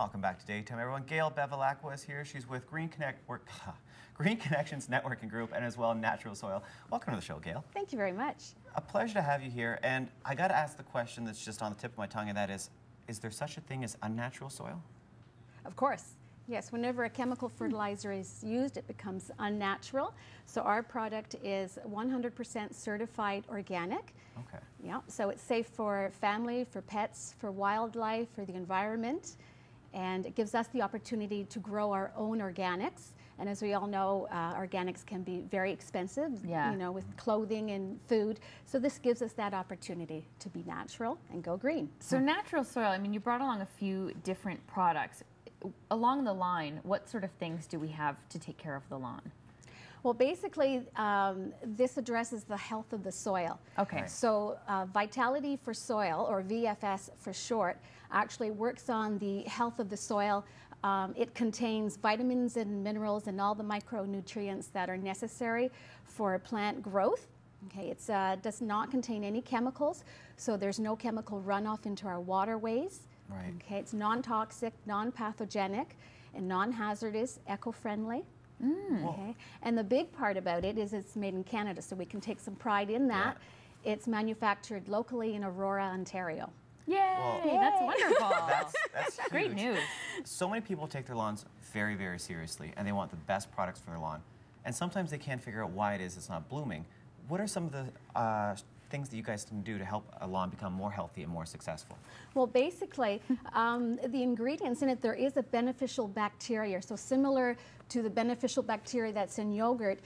Welcome back to Daytime, everyone. Gail Bevilacqua is here. She's with Green Connections Networking Group and as well Natural Soil. Welcome to the show, Gail. Thank you very much. A pleasure to have you here. And I got to ask the question that's just on the tip of my tongue, and that is there such a thing as unnatural soil? Of course. Yes, whenever a chemical fertilizer is used, it becomes unnatural. So our product is 100% certified organic. Okay. Yeah, so it's safe for family, for pets, for wildlife, for the environment. And it gives us the opportunity to grow our own organics. And as we all know, organics can be very expensive, you know, with clothing and food. So this gives us that opportunity to be natural and go green. So natural soil, I mean, you brought along a few different products. Along the line, what sort of things do we have to take care of the lawn? Well, basically, this addresses the health of the soil. Okay. Right. So Vitality for Soil, or VFS for short, actually works on the health of the soil. It contains vitamins and minerals and all the micronutrients that are necessary for plant growth. Okay, it does not contain any chemicals, so there's no chemical runoff into our waterways. Right. Okay, it's non-toxic, non-pathogenic, and non-hazardous, eco-friendly. Okay, and the big part about it is it's made in Canada, so we can take some pride in that. Yeah. It's manufactured locally in Aurora, Ontario. Yay! Yay. That's wonderful. That's great huge. news. So many people take their lawns very, very seriously, and they want the best products for their lawn. And sometimes they can't figure out why it is it's not blooming. What are some of the things that you guys can do to help a lawn become more healthy and more successful? Well, basically, the ingredients in it, there is a beneficial bacteria. So similar to the beneficial bacteria that's in yogurt,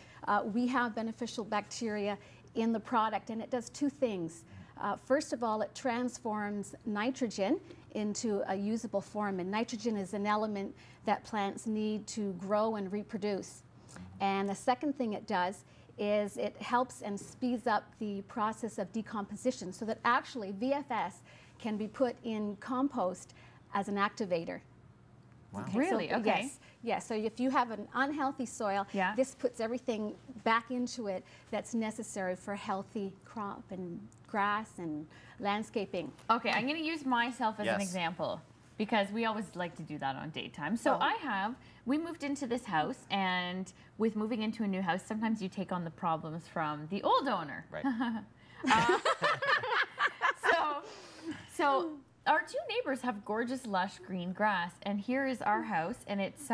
we have beneficial bacteria in the product, and it does two things. First of all, it transforms nitrogen into a usable form, and nitrogen is an element that plants need to grow and reproduce. And the second thing it does is it helps and speeds up the process of decomposition, so that actually VFS can be put in compost as an activator. Wow. Okay, Really? so, Okay. Yes. Yes. So if you have an unhealthy soil, this puts everything back into it that's necessary for healthy crop and grass and landscaping. Okay, I'm going to use myself as an example, because we always like to do that on Daytime. So we moved into this house, and with moving into a new house, sometimes you take on the problems from the old owner. Right. So our two neighbors have gorgeous, lush green grass, and here is our house, and it's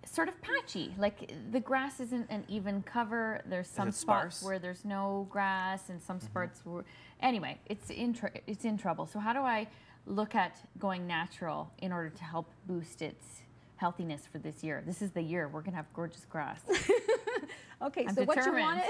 sort of patchy. Like, the grass isn't an even cover. There's some spots where there's no grass, and some spots where... Anyway, it's in trouble. So how do I look at going natural in order to help boost its healthiness for this year? This is the year we're gonna have gorgeous grass. Okay, I'm so determined.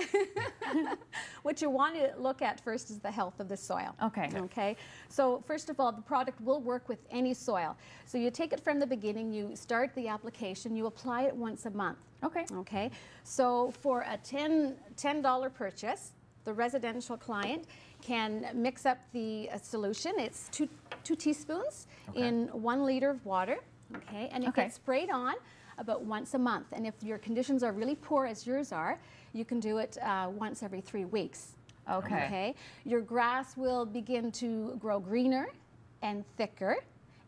what you want to look at first is the health of the soil. Okay. Okay. So first of all, the product will work with any soil. So you take it from the beginning, you start the application, you apply it once a month. Okay. Okay. So for a $10 purchase, the residential client can mix up the solution. It's two teaspoons in 1 liter of water. Okay, and it gets sprayed on about once a month. And if your conditions are really poor, as yours are, you can do it once every 3 weeks. Okay. Your grass will begin to grow greener and thicker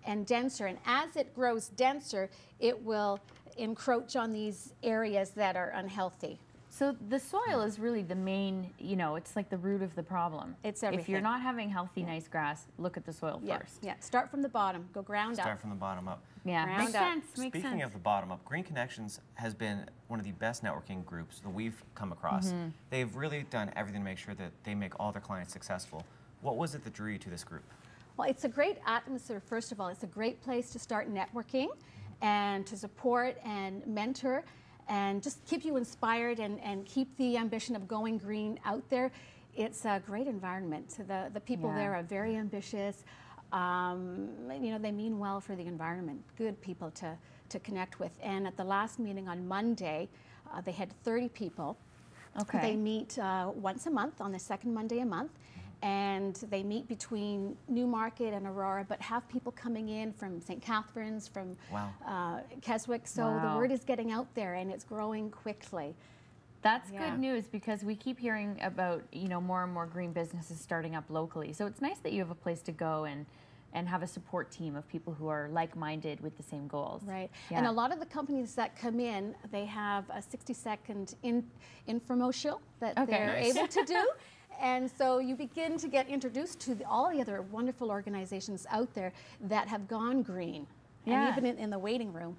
and denser. And as it grows denser, it will encroach on these areas that are unhealthy. So the soil is really the main, you know, it's like the root of the problem. It's everything. If you're not having healthy, nice grass, look at the soil first. Yeah, start from the bottom, go ground up. Start from the bottom up. Yeah, makes sense. Speaking of the bottom up, Green Connections has been one of the best networking groups that we've come across. They've really done everything to make sure that they make all their clients successful. What was it that drew you to this group? Well, it's a great atmosphere, first of all. It's a great place to start networking and to support and mentor and just keep you inspired and keep the ambition of going green out there. It's a great environment. The people there are very ambitious. You know, they mean well for the environment. Good people to connect with. And at the last meeting on Monday, they had 30 people. Okay. They meet once a month on the second Monday a month. And they meet between Newmarket and Aurora, but have people coming in from St. Catharines, from Keswick. So the word is getting out there, and it's growing quickly. That's good news, because we keep hearing about, you know, more and more green businesses starting up locally. So it's nice that you have a place to go and and have a support team of people who are like-minded with the same goals. Right. Yeah. And a lot of the companies that come in, they have a 60-second infomercial that they're able to do. And so you begin to get introduced to all the other wonderful organizations out there that have gone green. And even in the waiting room,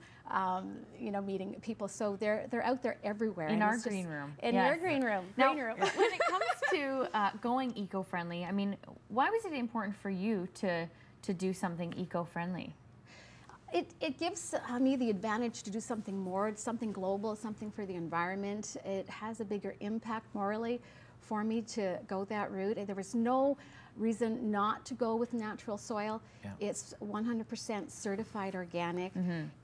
you know, meeting people. So they're out there everywhere. In our green room. In your green room. Now, when it comes to going eco-friendly, I mean, why was it important for you to do something eco-friendly? It gives me the advantage to do something more, something global, something for the environment. It has a bigger impact morally for me to go that route. There was no reason not to go with natural soil. Yeah. It's 100% certified organic.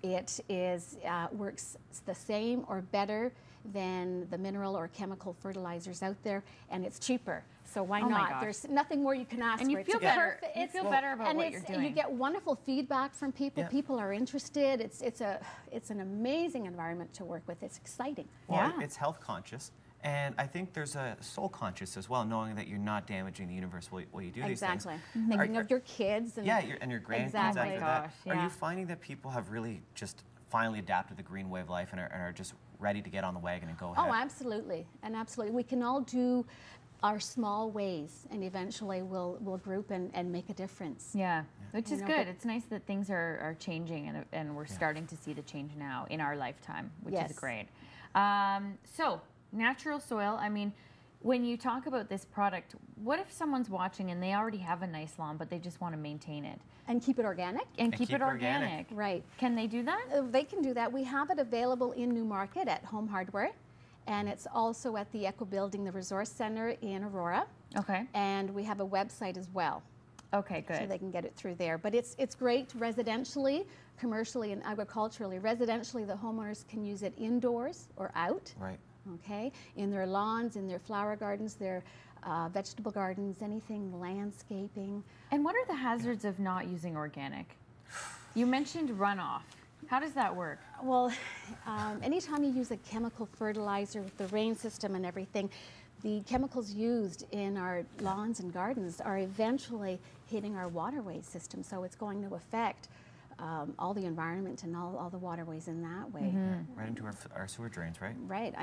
It is works the same or better than the mineral or chemical fertilizers out there, and it's cheaper. So why not? There's nothing more you can ask and for. You feel better. You feel better about what you're doing. You get wonderful feedback from people. Yeah. People are interested. It's an amazing environment to work with. It's exciting. Well, it's health conscious. And I think there's a soul conscious as well, knowing that you're not damaging the universe while you do these things. Thinking of your kids. And and your grandkids after that. Are you finding that people have really just finally adapted the green way of life and are just ready to get on the wagon and go ahead? Oh, absolutely. And absolutely. We can all do our small ways, and eventually we'll group and make a difference. Yeah, which is good. It's nice that things are changing, and we're starting to see the change now in our lifetime, which is great. So, natural soil, I mean, when you talk about this product, what if someone's watching and they already have a nice lawn, but they just want to maintain it? And keep it organic? And keep it organic. Right. Can they do that? They can do that. We have it available in Newmarket at Home Hardware, and it's also at the Eco Building, the Resource Center in Aurora. Okay. And we have a website as well. Okay, good. So they can get it through there. But it's great residentially, commercially, and agriculturally. Residentially, the homeowners can use it indoors or out. Right. Okay, in their lawns, in their flower gardens, their vegetable gardens, anything, landscaping. And what are the hazards of not using organic? You mentioned runoff. How does that work? Well, anytime you use a chemical fertilizer with the rain system and everything, the chemicals used in our lawns and gardens are eventually hitting our waterway system, so it's going to affect all the environment and all the waterways in that way. Right into our sewer drains, right? Right,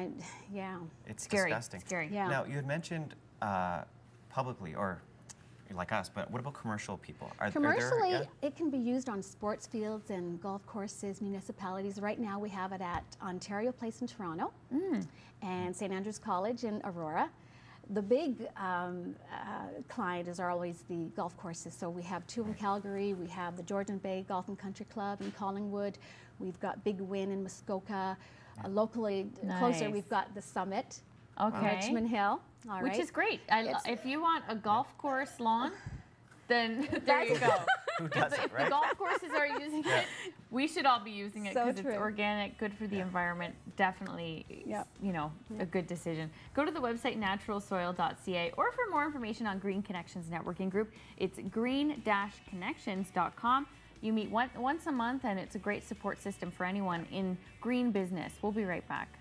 It's scary. disgusting. It's scary. Yeah. Now, you had mentioned publicly, or like us, but what about commercial people? Commercially, it can be used on sports fields and golf courses, municipalities. Right now we have it at Ontario Place in Toronto and St. Andrews College in Aurora. The big clients are always the golf courses. So we have two in Calgary, we have the Georgian Bay Golf and Country Club in Collingwood, we've got Big Win in Muskoka. Locally closer, we've got the Summit in Richmond Hill. Which is great. If you want a golf course lawn, then there you go. Who doesn't, if the golf courses are using it, we should all be using it because it's organic, good for the environment. Definitely, you know, a good decision. Go to the website naturalsoil.ca, or for more information on Green Connections Networking Group, it's green-connections.com. You meet once a month, and it's a great support system for anyone in green business. We'll be right back.